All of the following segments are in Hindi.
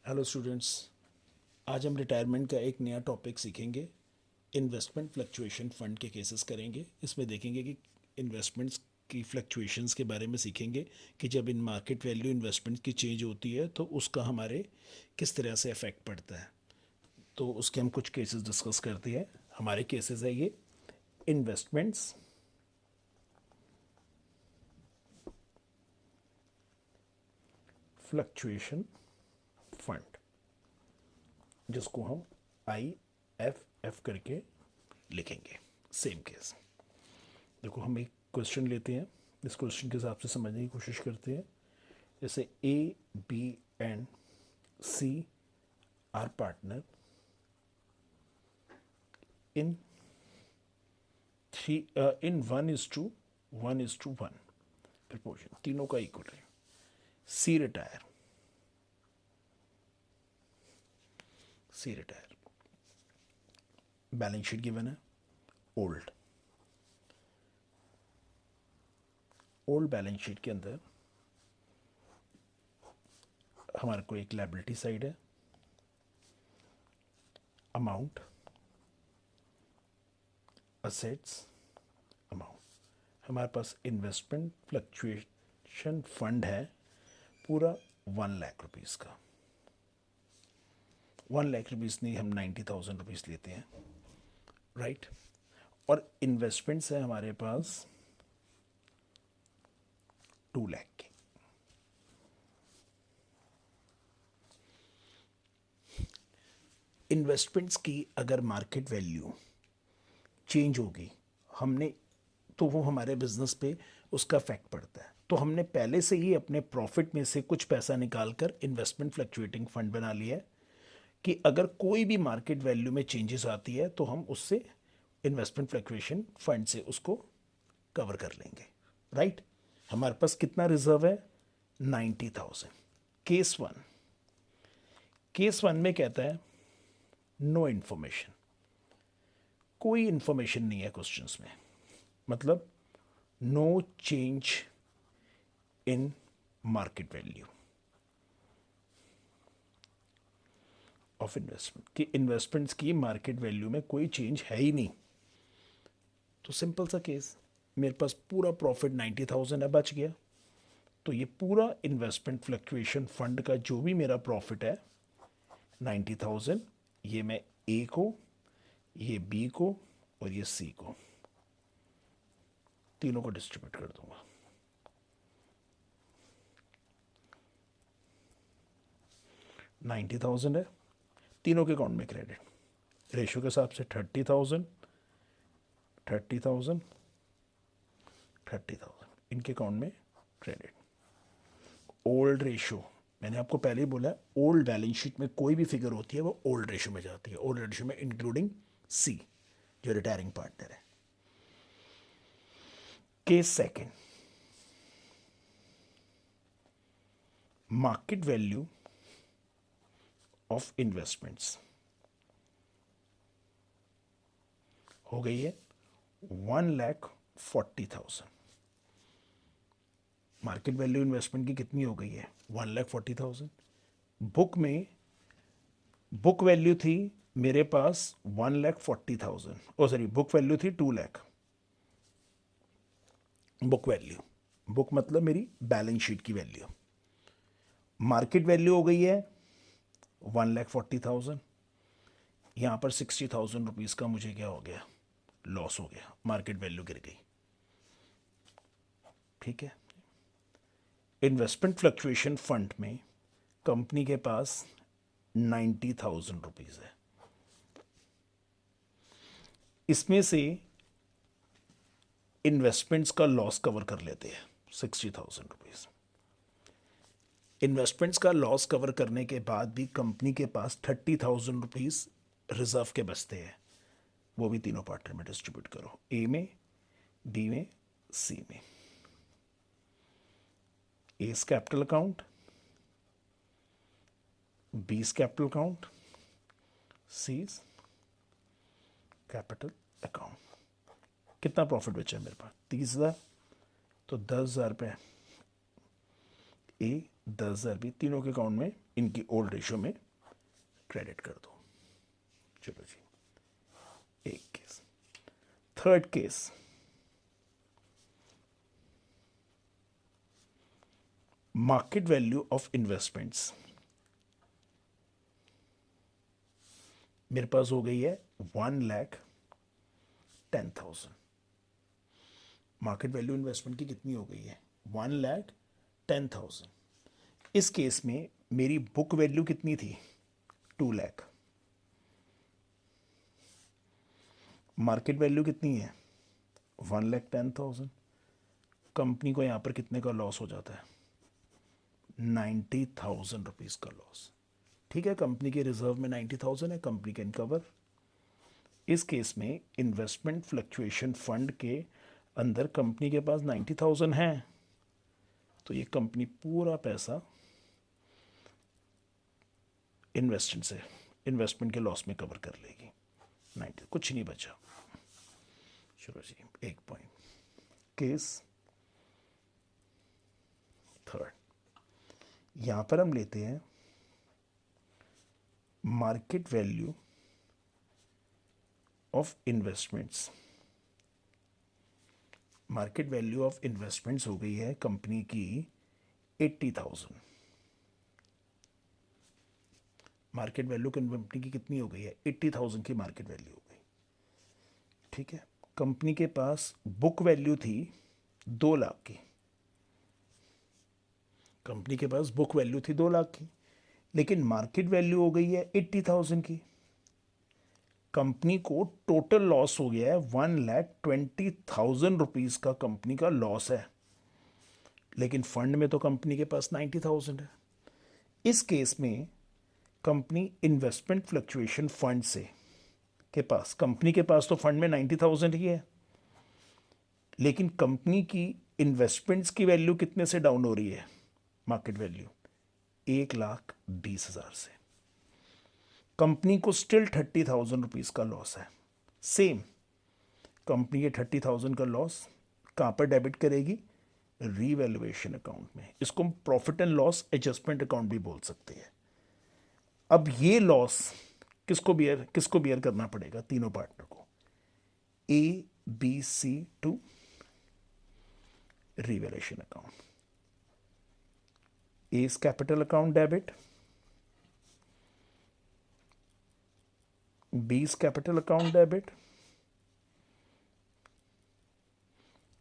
Hello students. आज हम रिटायरमेंट का एक नया टॉपिक सीखेंगे। इन्वेस्टमेंट फ्लक्चुएशन फंड के केसेस करेंगे। इसमें देखेंगे कि इन्वेस्टमेंट्स की फ्लक्चुएशंस के बारे में सीखेंगे कि जब इन मार्केट वैल्यू इन्वेस्टमेंट की चेंज होती है तो उसका हमारे किस तरह से इफेक्ट पड़ता है। तो उसके हम कुछ केसेस डिस्कस करते हैं। हमारे केसेस है ये इन्वेस्टमेंट्स फ्लक्चुएशन फंड, जिसको हम IFF करके लिखेंगे। Same case. देखो, हम एक क्वेश्चन लेते हैं, इस क्वेश्चन के हिसाब से समझने की कोशिश करते हैं। जैसे A, B and C are partner in three in 1:1 proportion, तीनों का इक्वल है। C retire balance sheet given है। ओल्ड ओल्ड बैलेंस शीट के अंदर हमारे को एक लायबिलिटी साइड है, अमाउंट, असेट्स, अमाउंट। हमारे पास इन्वेस्टमेंट फ्लक्चुएशन फंड है पूरा 1 लाख रुपीज़ का। 1 लाख रुपीज़ नहीं, हम 90,000 रुपीज़ लेते हैं, राइट। और इन्वेस्टमेंट्स है हमारे पास 2 लाख की। इन्वेस्टमेंट्स की अगर मार्केट वैल्यू चेंज होगी हमने, तो वो हमारे बिजनेस पे उसका इफेक्ट पड़ता है। तो हमने पहले से ही अपने प्रॉफिट में से कुछ पैसा निकाल कर इन्वेस्टमेंट फ्लक्चुएटिंग फंड बना लिया है कि अगर कोई भी मार्केट वैल्यू में चेंजेस आती है तो हम उससे इन्वेस्टमेंट फ्लक्चुएशन फंड से उसको कवर कर लेंगे, राइट। हमारे पास कितना रिजर्व है? 90,000। केस वन में कहता है नो इन्फॉर्मेशन, कोई इन्फॉर्मेशन नहीं है क्वेश्चंस में, मतलब no change in market value of investment, कि इन्वेस्टमेंट्स की मार्केट वैल्यू में कोई चेंज है ही नहीं। तो सिंपल सा केस, मेरे पास पूरा प्रॉफिट 90,000 है, बच गया। तो ये पूरा इन्वेस्टमेंट फ्लक्चुएशन फंड का जो भी मेरा प्रॉफिट है 90,000, ये मैं ए को, ये बी को और ये सी को, तीनों को डिस्ट्रीब्यूट कर दूंगा। $90,000 है, तीनों के अकाउंट में क्रेडिट। रेशो के हिसाब से 30,000, 30,000, 30,000 इनके अकाउंट में क्रेडिट। ओल्ड रेशो, मैंने आपको पहले ही बोला है, ओल्ड बैलेंस शीट में कोई भी फिगर होती है वो ओल्ड रेशो में जाती है। ओल्ड रेशो में इंक्लूडिंग सी जो रिटायरिंग पार्टनर है। Case second, market value of investments हो गई है 1,40,000। मार्केट वैल्यू इन्वेस्टमेंट की कितनी हो गई है? 1,40,000। बुक वैल्यू थी मेरे पास 1,40,000, ओ सॉरी, बुक वैल्यू थी 2 लाख। बुक मतलब मेरी बैलेंस शीट की वैल्यू। मार्केट वैल्यू हो गई है 1,40,000। यहां पर 60,000 रुपीज़ का मुझे क्या हो गया? लॉस हो गया, मार्केट वैल्यू गिर गई, ठीक है। इन्वेस्टमेंट फ्लक्चुएशन फंड में कंपनी के पास 90,000 रुपीज़ है। इसमें से इन्वेस्टमेंट्स का लॉस कवर कर लेते हैं 60,000 रुपीज़। इन्वेस्टमेंट्स का लॉस कवर करने के बाद भी कंपनी के पास 30,000 रुपीज़ रिजर्व के बचते हैं। वो भी तीनों पार्टनर में डिस्ट्रीब्यूट करो, ए में, बी में, सी में। A's capital account, B's capital account, C's capital account. कितना प्रॉफिट बचा है मेरे पास? 30,000। तो 10,000 रुपये ए, 10,000 भी तीनों के अकाउंट में इनकी ओल्ड रेशियो में क्रेडिट कर दो। चलो जी, एक case. Third case, market value of investments मेरे पास हो गई है 1,10,000। मार्केट वैल्यू इन्वेस्टमेंट की कितनी हो गई है? 1,10,000। इस केस में मेरी बुक वैल्यू कितनी थी? 2 लाख। मार्केट वैल्यू कितनी है? 1,10,000। कंपनी को यहां पर कितने का लॉस हो जाता है? 90,000 रुपीज का लॉस। ठीक है, कंपनी के रिजर्व में 90,000 है, कंपनी कैन कवर। इस केस में इन्वेस्टमेंट फ्लक्चुएशन फंड के अंदर कंपनी के पास 90,000 है, तो ये कंपनी पूरा पैसा इन्वेस्टमेंट के लॉस में कवर कर लेगी। 90, कुछ नहीं बचा। चलो जी, एक पॉइंट। केस थर्ड, यहां पर हम लेते हैं market value of investments. Market value of investments हो गई है कंपनी की 80,000। मार्केट वैल्यू कंपनी की कितनी हो गई है? 80,000 की मार्केट वैल्यू हो गई। ठीक है, कंपनी के पास बुक वैल्यू थी 2 लाख की। कंपनी के पास बुक वैल्यू थी 2 लाख की, लेकिन मार्केट वैल्यू हो गई है 80,000 की। कंपनी को टोटल लॉस हो गया है 1,20,000 रुपीज का कंपनी का लॉस है, लेकिन फंड में तो कंपनी के पास 90,000 है। इस केस में कंपनी इन्वेस्टमेंट फ्लक्चुएशन फंड से के पास, कंपनी के पास तो फंड में 90,000 ही है, लेकिन कंपनी की इन्वेस्टमेंट्स की वैल्यू कितने से डाउन हो रही है? मार्केट वैल्यू 1,20,000 से। कंपनी को स्टिल 30,000 रुपीज का लॉस है। सेम कंपनी के 30,000 का लॉस कहां पर डेबिट करेगी? रीवैल्यूएशन अकाउंट में। इसको हम profit and loss adjustment account भी बोल सकते हैं। अब ये लॉस किसको बियर करना पड़ेगा? तीनों पार्टनर को। A B C to revaluation account. A's capital account debit, B's capital account debit,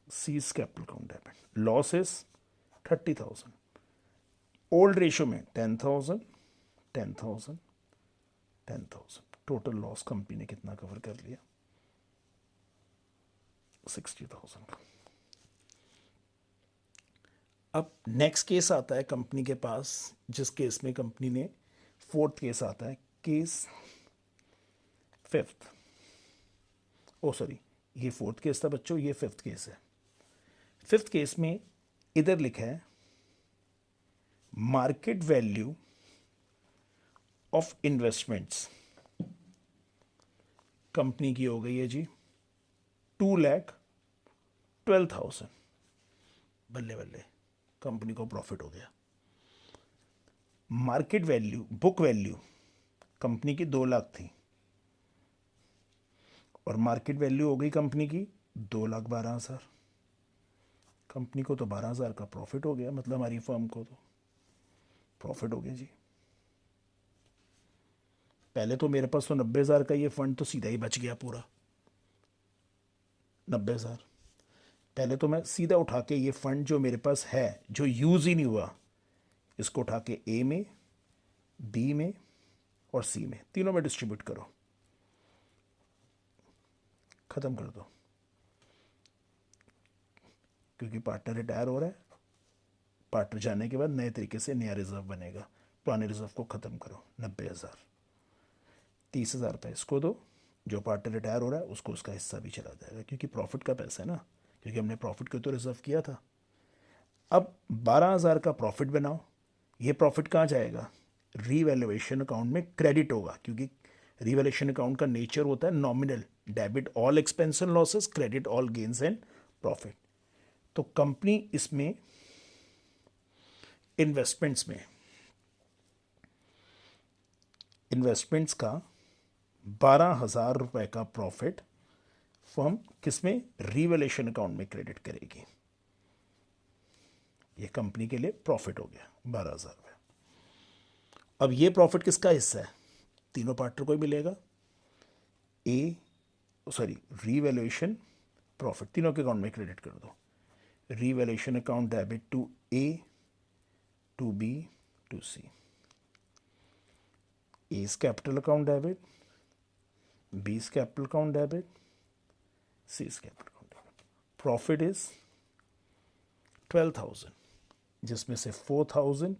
C's capital account debit. Loss is 30,000. Old ratio में 10,000, 10,000, 10,000. टोटल लॉस कंपनी ने कितना कवर कर लिया? 60,000 का। अब नेक्स्ट केस आता है कंपनी के पास, जिस केस में कंपनी ने, फोर्थ केस आता है, केस फिफ्थ। ओ सॉरी, ये फोर्थ केस था बच्चों, ये फिफ्थ केस है। फिफ्थ केस में इधर लिखा है market value of investments. Company की हो गई है जी 2,12,000। बल्ले बल्ले, कंपनी को प्रॉफिट हो गया। Market value, book value company की 2 लाख थी, और मार्केट वैल्यू हो गई कंपनी की 2,12,000। कंपनी को तो 12,000 का प्रॉफिट हो गया, मतलब हमारी फर्म को तो प्रॉफिट हो गया जी। पहले तो मेरे पास तो 90,000 का ये फंड तो सीधा ही बच गया पूरा। 90,000 पहले तो मैं सीधा उठा के ये फंड जो मेरे पास है, जो यूज ही नहीं हुआ, इसको उठा के ए में, बी में और सी में, तीनों में डिस्ट्रीब्यूट करो, खत्म कर दो। क्योंकि पार्टनर रिटायर हो रहा है, पार्टनर जाने के बाद नए तरीके से नया रिजर्व बनेगा। पुराने रिजर्व को खत्म करो। 90,000, 30,000 रुपये इसको दो, जो पार्टनर रिटायर हो रहा है उसको उसका हिस्सा भी चला जाएगा, क्योंकि प्रॉफिट का पैसा है ना, क्योंकि हमने प्रॉफिट को तो रिजर्व किया था। अब 12,000 का प्रॉफिट बनाओ। ये प्रॉफिट कहाँ जाएगा? रीवैल्यूएशन अकाउंट में क्रेडिट होगा, क्योंकि रीवैल्यूएशन अकाउंट का नेचर होता है nominal, debit all expense and losses, credit all gains and profit. तो कंपनी इसमें इन्वेस्टमेंट्स में, इन्वेस्टमेंट्स का 12,000 रुपये का प्रॉफिट फर्म किसमें, रीवैल्यूएशन अकाउंट में क्रेडिट करेगी। ये कंपनी के लिए प्रॉफिट हो गया 12,000 रुपये। अब ये प्रॉफिट किसका हिस्सा है, तीनों पार्टनर को ही मिलेगा। रीवैल्यूएशन प्रॉफिट तीनों के अकाउंट में क्रेडिट कर दो। Revaluation account debit to A, to B, to C. A's capital account debit, B's capital account debit, C's capital account debit. Profit is 12,000, जिसमें से 4,000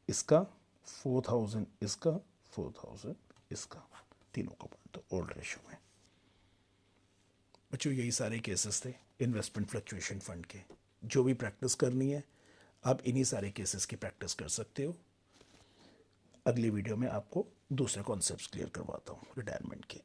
इसका, 4,000 इसका, 4,000 इसका, तीनों का तो ओल्ड रेशो में। बच्चों यही सारे केसेस थे इन्वेस्टमेंट फ्लक्चुएशन फंड के। जो भी प्रैक्टिस करनी है आप इन्हीं सारे केसेस की प्रैक्टिस कर सकते हो। अगली वीडियो में आपको दूसरे कॉन्सेप्ट्स क्लियर करवाता हूँ रिटायरमेंट के।